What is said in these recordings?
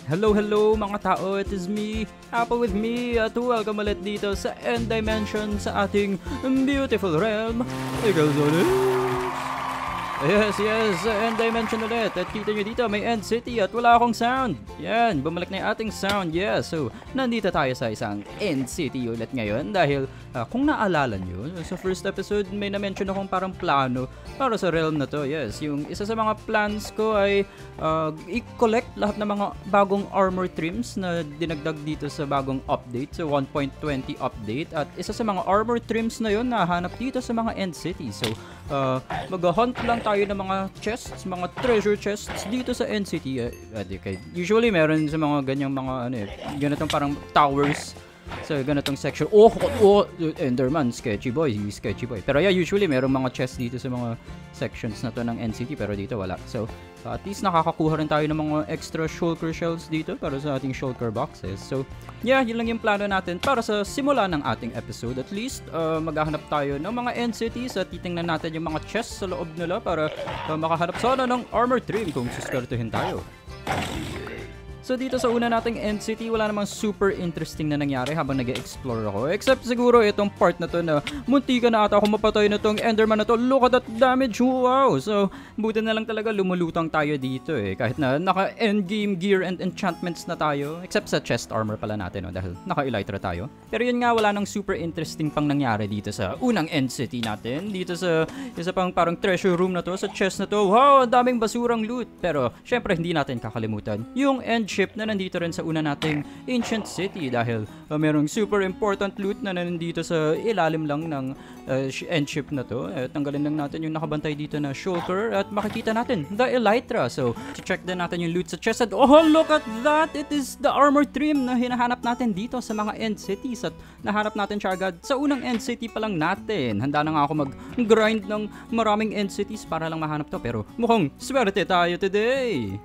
Hello mga tao, it is me, Apple with me, at welcome ulit dito sa End Dimension sa ating beautiful realm. Ikaw Yes, End Dimension ulit. At kita nyo dito, may End City at wala akong sound. Yan, bumalik na yung ating sound. Yes, so nandito tayo sa isang End City ulit ngayon dahil kung naalala nyo, sa first episode may na-mention akong parang plano para sa realm na to. Yes, yung isa sa mga plans ko ay i-collect lahat ng mga bagong armor trims na dinagdag dito sa bagong update, sa 1.20 update. At isa sa mga armor trims na yun nahanap dito sa mga End City. So, mag-hunt lang tayo ng mga chests, mga treasure chests dito sa End City. Usually meron sa mga ganyang mga ganitong parang towers sa ganitong section. Enderman, sketchy boy. Pero yeah, usually merong mga chests dito sa mga sections na to ng End City, pero dito wala. So, at least nakakakuha rin tayo ng mga extra shulker shells dito para sa ating shulker boxes. So, yeah, yun lang yung plano natin para sa simula ng ating episode. At least, maghahanap tayo ng mga End Cities at titingnan natin yung mga chests sa loob nila para makahanap sana ng armor trim kung suswertuhin tayo. So dito sa una nating End City, wala namang super interesting na nangyari habang nag-explore ako. Except siguro itong part na to na munti ka na ata ako mapatay na tong Enderman na to. Look at that damage! Wow! So, buti na lang talaga lumulutang tayo dito kahit na naka-endgame gear and enchantments na tayo. Except sa chest armor pala natin dahil naka-elytra tayo. Pero yun nga, wala nang super interesting pang nangyari dito sa unang End City natin. Dito sa isa pang parang treasure room na to, sa chest na to. Wow! Ang daming basurang loot! Pero, syempre hindi natin kakalimutan yung end ship na nandito rin sa una nating Ancient City dahil merong super important loot na nandito sa ilalim lang ng end ship na to. Tanggalin lang natin yung nakabantay dito na shulker at makikita natin the elytra. So, check din natin yung loot sa chest at look at that! It is the armor trim na hinahanap natin dito sa mga End Cities at nahanap natin siya agad sa unang End City pa lang natin. Handa na nga ako mag-grind ng maraming End Cities para lang mahanap to, pero mukhang swerte tayo today!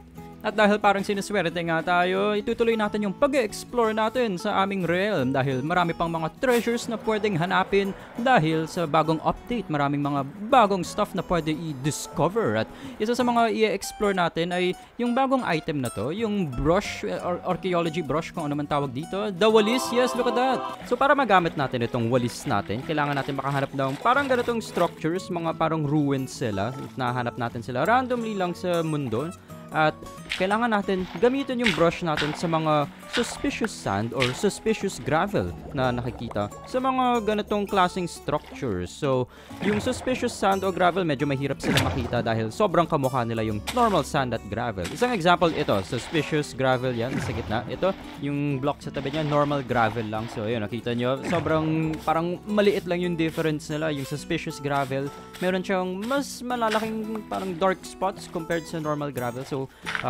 At dahil parang sinuswerte nga tayo, itutuloy natin yung pag-explore natin sa aming realm dahil marami pang mga treasures na pwedeng hanapin dahil sa bagong update. Maraming mga bagong stuff na pwede i-discover. At isa sa mga i-explore natin ay yung bagong item na to, yung brush, or archaeology brush kung ano man tawag dito. The walis, yes, look at that! So para magamit natin itong walis natin, kailangan natin makahanap ng parang ganitong structures, mga parang ruins sila. Nahanap natin sila randomly lang sa mundo. At kailangan natin gamitin yung brush natin sa mga suspicious sand or suspicious gravel na nakikita sa mga ganitong klaseng structures. So, yung suspicious sand o gravel medyo mahirap sila makita dahil sobrang kamukha nila yung normal sand at gravel. Isang example ito, suspicious gravel yan sa gitna. Ito, yung block sa tabi niya, normal gravel lang. So, yun, nakita nyo, sobrang parang maliit lang yung difference nila. Yung suspicious gravel, meron siyang mas malalaking parang dark spots compared sa normal gravel. So,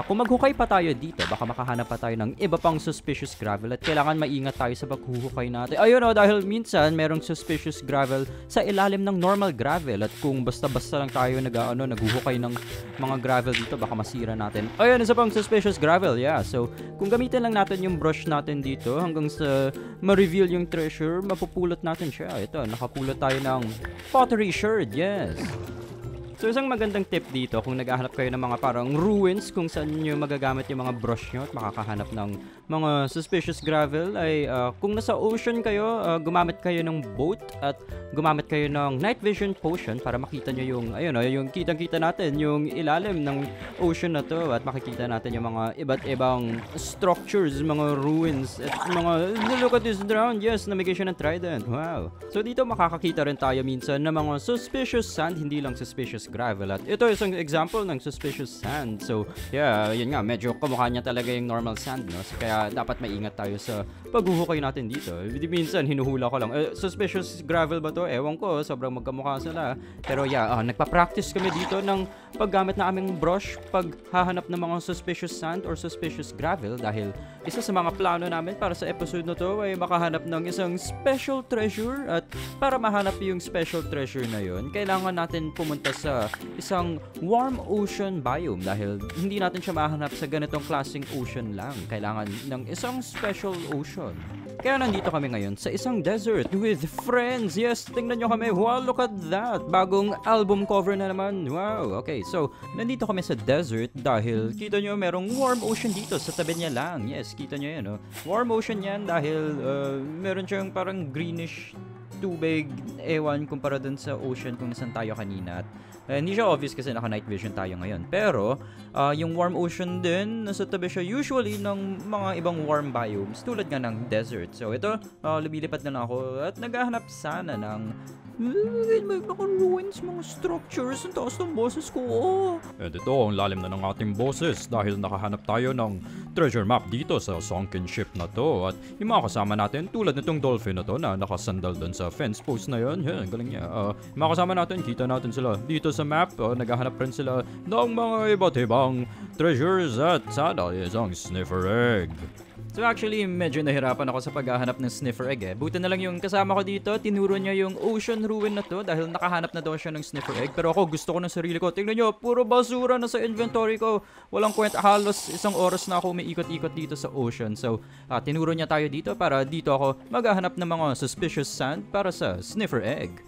kung maghukay pa tayo dito, baka makahanap pa tayo ng iba pang suspicious gravel at kailangan maingat tayo sa paghuhukay natin. Ayun dahil minsan merong suspicious gravel sa ilalim ng normal gravel at kung basta-basta lang tayo naghuhukay ng mga gravel dito, baka masira natin. Ayun, isa pang suspicious gravel, yeah. So, kung gamitin lang natin yung brush natin dito hanggang sa ma-reveal yung treasure, mapupulot natin siya. Ito, nakapulot tayo ng pottery sherd, yes. So isang magandang tip dito kung naghahanap kayo ng mga parang ruins kung saan nyo magagamit yung mga brush nyo at makakahanap ng mga suspicious gravel ay kung nasa ocean kayo, gumamit kayo ng boat at gumamit kayo ng night vision potion para makita nyo yung, yung kitang-kita natin yung ilalim ng ocean na to at makikita natin yung mga iba't ibang structures, mga ruins at mga, look at this drown, yes, namigay siya ng trident, wow. So dito makakakita rin tayo minsan ng mga suspicious sand, hindi lang suspicious gravel. At ito isang example ng suspicious sand. So, yeah, yun nga, medyo kamukha niya talaga yung normal sand, no? So, kaya dapat maingat tayo sa paghuhukay natin dito. Minsan, hinuhula ko lang. Suspicious gravel ba to? Ewan ko, sobrang magkamukha sila. Pero yeah, nagpa-practice kami dito ng paggamit na aming brush paghahanap ng mga suspicious sand or suspicious gravel dahil isa sa mga plano namin para sa episode na to ay makahanap ng isang special treasure at para mahanap yung special treasure na yun, kailangan natin pumunta sa sa isang warm ocean biome dahil hindi natin siya mahanap sa ganitong klaseng ocean lang. Kailangan ng isang special ocean. Kaya nandito kami ngayon sa isang desert with friends. Yes, tingnan nyo kami. Wow, look at that. Bagong album cover na naman. Wow, okay. So, nandito kami sa desert dahil kita nyo merong warm ocean dito sa tabi niya lang. Yes, kita nyo yan. Oh. Warm ocean yan dahil meron siyang parang greenish tubig. Ewan kumpara dun sa ocean kung nasan tayo kanina. Hindi siya obvious kasi naka-night vision tayo ngayon. Pero, yung warm ocean din, nasa tabi siya usually ng mga ibang warm biomes tulad nga ng desert. So, ito, lumilipad na lang ako at naghahanap sana ng mga ruins, mga structures. Ang taas ng boses ko. And ito, ang lalim na ng ating boses dahil nakahanap tayo ng treasure map dito sa sunken ship na to. At yung mga kasama natin, tulad nitong dolphin na to na nakasandal dun sa fence post na yun. Yan, galing niya. Yung mga kasama natin, kita natin sila dito sa map. Naghahanap rin sila ng mga iba't ibang treasures at sana isang sniffer egg. So actually, medyo nahirapan ako sa paghahanap ng sniffer egg eh. Buti na lang yung kasama ko dito, tinuro niya yung ocean ruin na to dahil nakahanap na daw siya ng sniffer egg. Pero ako, gusto ko ng sarili ko. Tingnan nyo, puro basura na sa inventory ko. Walang kwenta, halos isang oras na ako umiikot-ikot dito sa ocean. So, tinuro niya tayo dito para dito ako maghahanap ng mga suspicious sand para sa sniffer egg.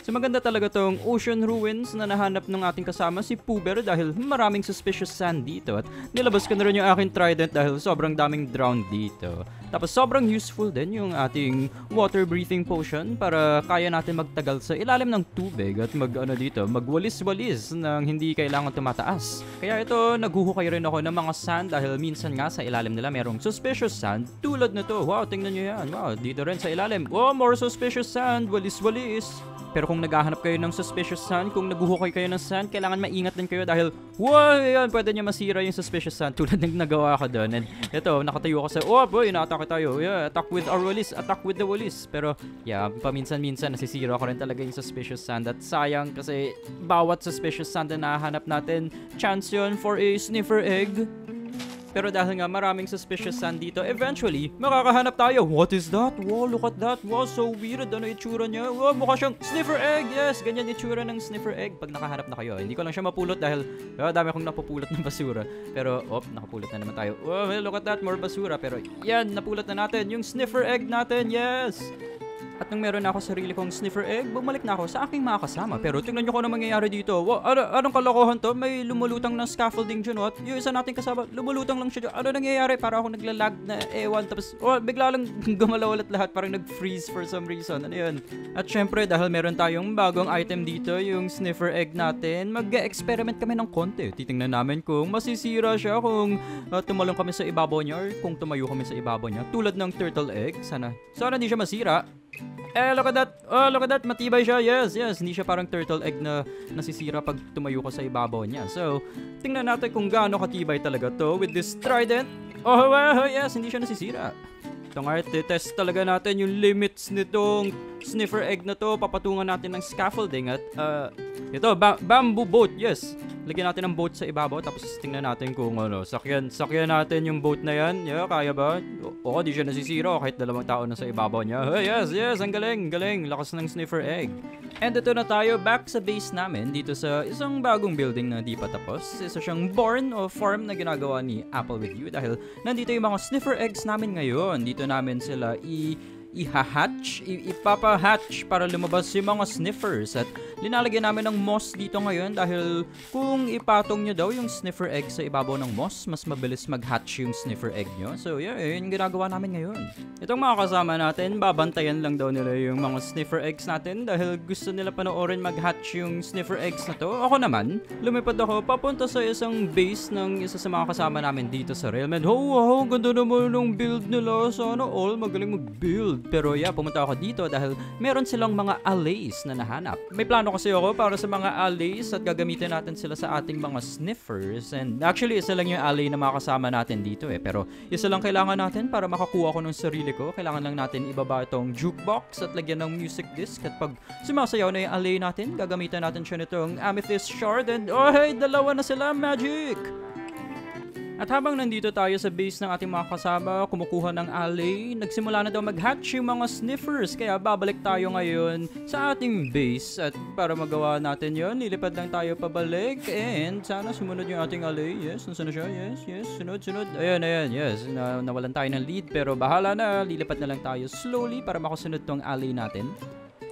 So maganda talaga tong ocean ruins na nahanap ng ating kasama si Puber dahil maraming suspicious sand dito at nilabas ko na rin yung aking trident dahil sobrang daming drowned dito. Tapos sobrang useful din yung ating water breathing potion para kaya natin magtagal sa ilalim ng tubig at magwalis-walis nang hindi kailangan tumataas. Kaya ito, naghuhukay rin ako ng mga sand dahil minsan nga sa ilalim nila merong suspicious sand tulad nito. Wow, tingnan nyo yan. Wow, dito rin sa ilalim. Wow, more suspicious sand. Walis-walis. Pero kung naghahanap kayo ng suspicious sand, kung naguhukay kayo ng sand, kailangan maingat din kayo dahil wow, yan, pwede niya masira yung suspicious sand tulad ng nagawa ko doon. And ito, nakatayo ako sa, oh boy, na-attack tayo. Yeah, attack with our walis, attack with the walis. Pero, yeah, paminsan-minsan nasisira ko rin talaga yung suspicious sand. At sayang kasi bawat suspicious sand na nahanap natin, chance yun for a sniffer egg. Pero dahil nga maraming suspicious sand dito, eventually, makakahanap tayo. What is that? Wow, look at that. Wow, so weird. Ano itsura niya? Wow, mukha siyang sniffer egg. Yes, ganyan itsura ng sniffer egg pag nakahanap na kayo. Hindi ko lang siya mapulot dahil dami akong napupulot ng basura. Pero, nakapulot na naman tayo. Wow, look at that. More basura. Pero yan, napulot na natin. Yung sniffer egg natin. Yes! At nung meron na ako sarili kong sniffer egg, bumalik na ako sa aking mga kasama. Pero tingnan nyo kung ano mangyayari dito. Wow, anong kalokohan to? May lumulutang na scaffolding dyan. At yung isa nating kasama, lumulutang lang siya dyan. Ano nangyayari? Para ako naglalag na ewan. Tapos, bigla lang gumalaw ulit lahat. Parang nag-freeze for some reason. Ano yun? At syempre, dahil meron tayong bagong item dito, yung sniffer egg natin, mag-experiment kami ng konti. Titingnan namin kung masisira siya, kung tumalong kami sa ibabaw niya, or kung tumayo kami sa ibabaw niya. Tulad ng turtle egg. Sana hindi siya masira. Look at that. Oh, look at that. Matibay siya. Yes. Hindi siya parang turtle egg na nasisira pag tumayo ko sa ibabaw niya. So, tingnan natin kung gaano katibay talaga to with this trident. Oh, wow. Yes. Hindi siya nasisira. Ito nga, test talaga natin yung limits nitong sniffer egg na to. Papatungan natin ng scaffolding at ito, bamboo boat. Yes. Lagyan natin ng boat sa ibabaw tapos tingnan natin kung sakyan natin yung boat na yan. Yeah, kaya ba? Oo, di siya nasisira kahit dalawang tao na sa ibabaw niya. Yes, ang galing. Lakas ng sniffer egg. And ito na tayo back sa base namin dito sa isang bagong building na di pa tapos. Isa siyang barn o farm na ginagawa ni Apple with You dahil nandito yung mga sniffer eggs namin ngayon. Dito namin sila ipapahatch para lumabas yung mga sniffers at linalagyan namin ng moss dito ngayon dahil kung ipatong nyo daw yung sniffer egg sa ibabaw ng moss, mas mabilis mag-hatch yung sniffer egg nyo. So yeah, yun yung ginagawa namin ngayon. Itong mga kasama natin, babantayan lang daw nila yung mga sniffer eggs natin dahil gusto nila panoorin mag-hatch yung sniffer eggs na to. Ako naman, lumipad ako papunta sa isang base ng isa sa mga kasama namin dito sa Realm. And wow, ganda naman ng build nila. Sana all magaling mag-build. Pero yeah, pumunta ako dito dahil meron silang mga allays na nahanap. May plano kasi ako para sa mga allays at gagamitin natin sila sa ating mga sniffers. And actually, isa lang yung allay na makakasama natin dito eh. Pero isa lang kailangan natin para makakuha ko ng sarili ko. Kailangan lang natin ibaba itong jukebox at lagyan ng music disc. At pag sumasayaw na yung allay natin, gagamitan natin siya nitong amethyst shard. And oh hey, dalawa na sila, magic! At habang nandito tayo sa base ng ating mga kasama, kumukuha ng alley, nagsimula na daw mag-hatch yung mga sniffers. Kaya babalik tayo ngayon sa ating base. At para magawa natin yon, lilipad lang tayo pabalik. And sana sumunod yung ating alley. Yes, nasaan na siya? Yes, sunod. Ayan, yes. Nawalan tayo ng lead pero bahala na. Lilipad na lang tayo slowly para makasunod tong alley natin.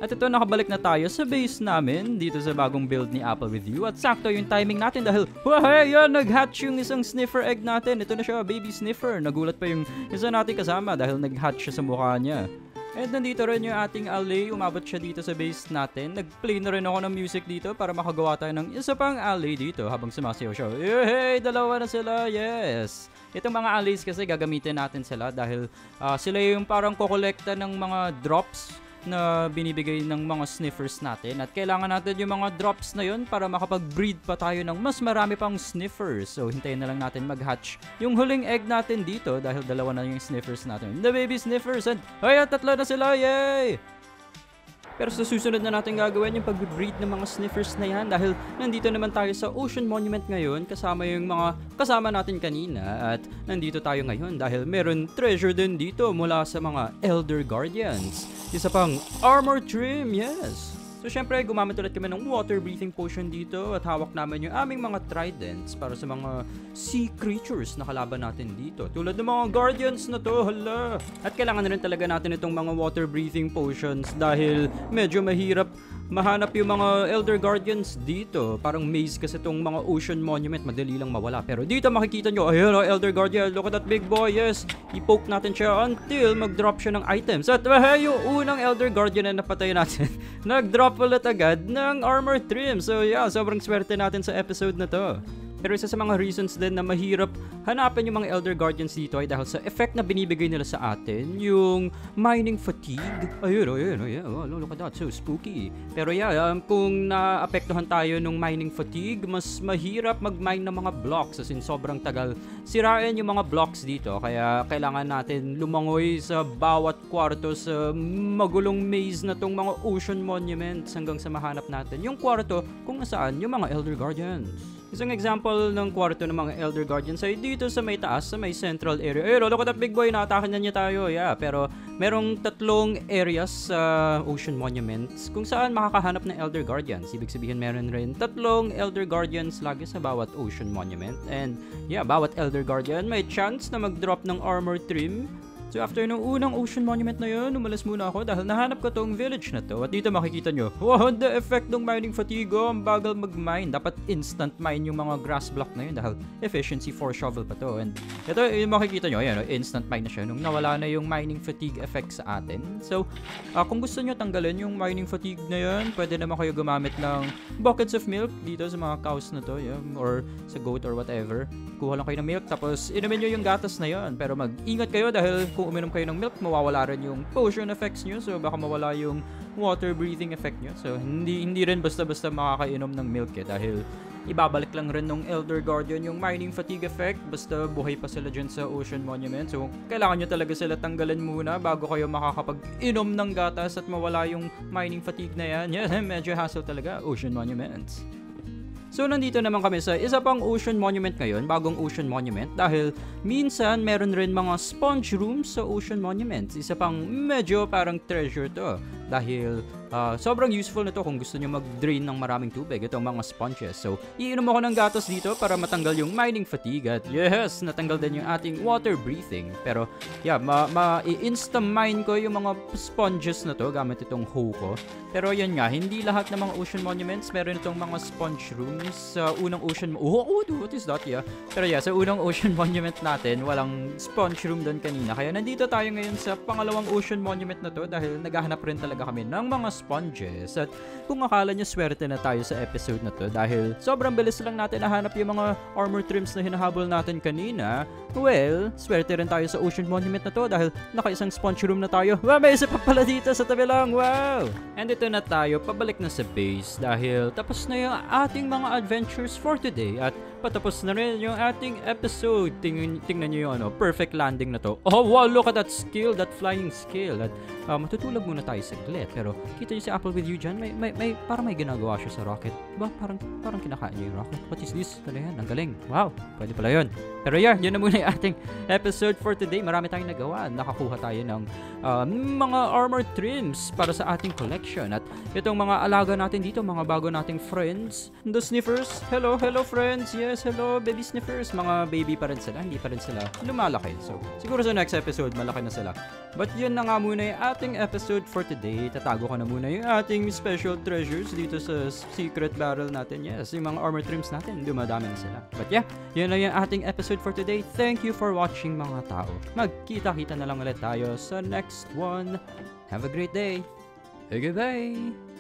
At ito, nakabalik na tayo sa base namin dito sa bagong build ni Apple with You. At sakto yung timing natin dahil, yan, nag-hatch yung isang sniffer egg natin. Ito na siya, baby sniffer. Nagulat pa yung isa natin kasama dahil nag-hatch siya sa mukha niya. And nandito rin yung ating alley. Umabot siya dito sa base natin. Nag-play na rin ako ng music dito para makagawa tayo ng isa pang alley dito habang sumasayaw siya. Hey, dalawa na sila, yes! Itong mga allays kasi gagamitin natin sila dahil sila yung parang kokolekta ng mga drops na binibigay ng mga sniffers natin at kailangan natin yung mga drops na yun para makapag-breed pa tayo ng mas marami pang sniffers. So hintayin na lang natin mag-hatch yung huling egg natin dito dahil dalawa na yung sniffers natin. The baby sniffers and tatlo na sila, yay! Pero sa susunod na natin gagawin yung pag-breed ng mga sniffers na yan dahil nandito naman tayo sa Ocean Monument ngayon kasama yung mga kasama natin kanina at nandito tayo ngayon dahil meron treasure din dito mula sa mga Elder Guardians. Isa pang armor trim, yes! So syempre gumamit ulit kami ng water breathing potion dito at hawak namin yung aming mga tridents para sa mga sea creatures na kalaban natin dito. Tulad ng mga guardians na to, hala! At kailangan na rin talaga natin itong mga water breathing potions dahil medyo mahirap mahanap yung mga Elder Guardians dito. Parang maze kasi itong mga Ocean Monument, madali lang mawala. Pero dito makikita nyo, ayun o, Elder Guardian, look at that big boy, yes! I-poke natin siya until mag-drop siya ng items. At yung unang Elder Guardian na napatay natin, nag-drop ulit agad ng armor trim. So yeah, sobrang swerte natin sa episode na to. Pero isa sa mga reasons din na mahirap hanapin yung mga Elder Guardians dito ay dahil sa effect na binibigay nila sa atin, yung mining fatigue. Ayun, look at that, so spooky. Pero kung naapektuhan tayo ng mining fatigue, mas mahirap mag-mine ng mga blocks as in sobrang tagal sirain yung mga blocks dito. Kaya kailangan natin lumangoy sa bawat kwarto sa magulong maze na tong mga Ocean Monuments hanggang sa mahanap natin yung kwarto kung nasaan yung mga Elder Guardians. Isang example ng kwarto ng mga Elder Guardians ay dito sa may taas, sa may central area. Look at that big boy, naatakan na niya tayo. Yeah, pero merong tatlong areas sa Ocean Monuments kung saan makakahanap ng Elder Guardians. Ibig sabihin meron rin tatlong Elder Guardians lagi sa bawat Ocean Monument. And yeah, bawat Elder Guardian may chance na mag-drop ng armor trim. So after nung unang Ocean Monument na yun, umalis muna ako dahil nahanap ko tong village na to. At dito makikita nyo, wow, the effect ng mining fatigue, ang bagal mag-mine. Dapat instant mine yung mga grass block na yun dahil efficiency 4 shovel pa to. And ito, yung makikita nyo, ayan, instant mine na siya nung nawala na yung mining fatigue effect sa atin. So, kung gusto nyo tanggalin yung mining fatigue na yun, pwede naman kayo gumamit ng buckets of milk dito sa mga cows na to, or sa goat or whatever. Kuha lang kayo ng milk, tapos inumin nyo yung gatas na yun. Pero mag-ingat kayo dahil kung uminom kayo ng milk, mawawala rin yung potion effects nyo. So baka mawala yung water breathing effect nyo. So hindi rin basta-basta makakainom ng milk dahil ibabalik lang rin ng Elder Guardian yung mining fatigue effect basta buhay pa sila dyan sa Ocean Monument. So kailangan nyo talaga sila tanggalin muna bago kayo makakapag-inom ng gatas at mawala yung mining fatigue na yan. Yeah, medyo hassle talaga, Ocean Monuments. So nandito naman kami sa isa pang Ocean Monument ngayon, bagong Ocean Monument dahil minsan meron rin mga sponge rooms sa Ocean Monuments. Isa pang medyo parang treasure to dahil sobrang useful na to kung gusto nyo mag-drain ng maraming tubig, itong mga sponges. So iinom ako ng gatas dito para matanggal yung mining fatigue at yes, natanggal din yung ating water breathing. Pero yeah, i-insta-mine ko yung mga sponges na to gamit itong hoe ko. Pero yan nga, hindi lahat ng mga Ocean Monuments meron itong mga sponge rooms. Sa unang Ocean... what is that? Yeah. Pero yeah, sa unang Ocean Monument natin, walang sponge room doon kanina. Kaya nandito tayo ngayon sa pangalawang Ocean Monument na to dahil naghahanap rin talaga kami ng mga sponges. At kung akala nyo swerte na tayo sa episode na to dahil sobrang bilis lang natin nahanap yung mga armor trims na hinahabol natin kanina, well, swerte rin tayo sa Ocean Monument na to dahil naka-isang sponge room na tayo. Wow, may isa pa pala dito sa tabi lang. Wow! And ito na tayo, pabalik na sa base dahil tapos na yung ating mga adventures for today at patapos na rin yung ating episode. Tingnan nyo yung perfect landing na to. Oh, wow, look at that skill, that flying skill. At matutulog muna tayo saglit. Pero kita nyo si Apple with you dyan, parang may ginagawa siya sa rocket. Diba? Parang kinakain niya yung rocket. What is this? Ano yan? Ang galing. Wow, pwede pala yun. Pero yeah, yun na muna yung ating episode for today. Marami tayong nagawa. Nakakuha tayo ng mga armor trims para sa ating collection. At itong mga alaga natin dito, mga bago nating friends, the sniffers. Hello friends. Yes, hello baby sniffers. Mga baby pa rin sila, hindi pa rin sila lumalaki. So, siguro sa next episode, malaki na sila. But yun na nga muna yung ating episode for today. Tatago ko na muna yung ating special treasures dito sa secret barrel natin. Yes, yung mga armor trims natin, dumadami na sila. But yeah, yun lang yung ating episode for today. Thank you for watching mga tao. Magkita-kita na lang ulit tayo sa next one. Have a great day. Hey, goodbye.